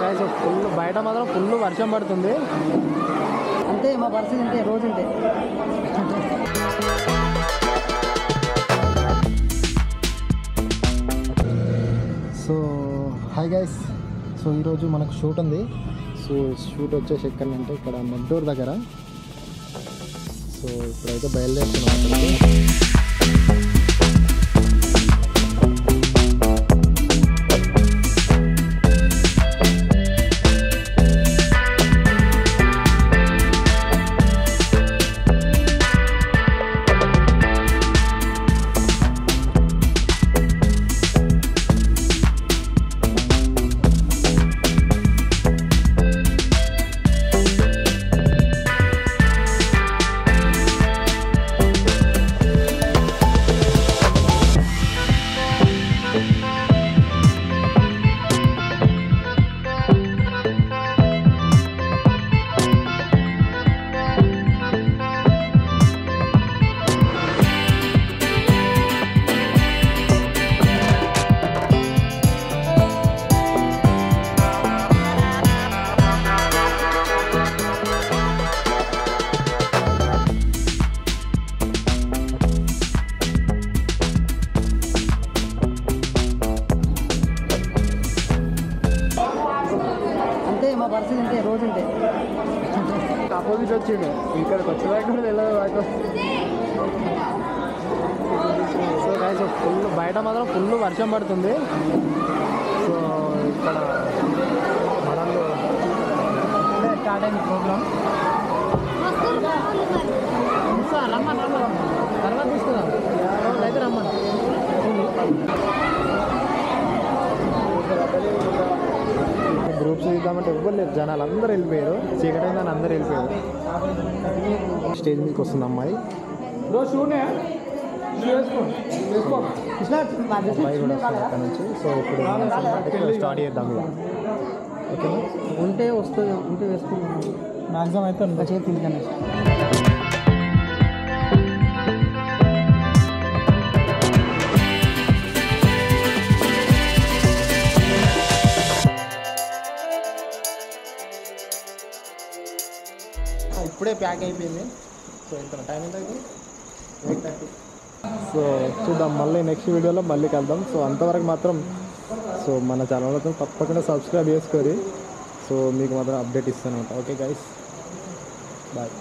Guys full బయట మాత్రం full వర్షం పడుతుంది. అంతే మా పరిస్థితి అంతే రోజు ఉంటే. సో హాయ్ గైస్, సో ఈరోజు మనకు షూట్ ఉంది. సో షూట్ వచ్చేసి ఎక్కడంటే ఇక్కడ నెల్లూరు దగ్గర. సో ఇప్పుడైతే బయలుదేరుతున్నాం అక్కడికి. మా పరిస్థితి అంతే రోజు ఉంటే. ఆపోజిట్ వచ్చిండు, ఇక్కడికి వచ్చేదాకా కూడా వెళ్ళదు. సో గైస్ ఫుల్ బయట మాత్రం ఫుల్ వర్షం పడుతుంది. సో ఇక్కడ మనలో స్టార్ట్ అయింది ప్రోగ్రామ్. తర్వాత తీసుకుందాం, అయితే రమ్మను. గ్రూప్స్ ఇద్దామంటే ఎవ్వరు లేదు, జనాలు అందరూ వెళ్ళిపోయారు. చీకటి అయిందని అందరూ వెళ్ళిపోయారు. స్టేజ్ మీదకి వస్తుంది అమ్మాయి. అమ్మాయి కూడా వస్తుంది అక్కడ నుంచి. సో ఇప్పుడు స్టార్ట్ చేద్దాం ఇక. ఓకేనా, ఉంటే వస్తుంది, ఉంటే వేసుకుంటాం. మ్యాక్సిమం అయితే చేతి ఇంకనే. ఇప్పుడే ప్యాక్ అయిపోయింది. సో ఎంత టైం ఎంత అయితే 8:30. సో చూద్దాం, మళ్ళీ నెక్స్ట్ వీడియోలో మళ్ళీ కలుద్దాం. సో అంతవరకు మాత్రం సో మన ఛానల్తో తప్పకుండా సబ్స్క్రైబ్ చేసుకోండి. సో మీకు మాత్రం అప్డేట్ ఇస్తాను. Okay guys, bye.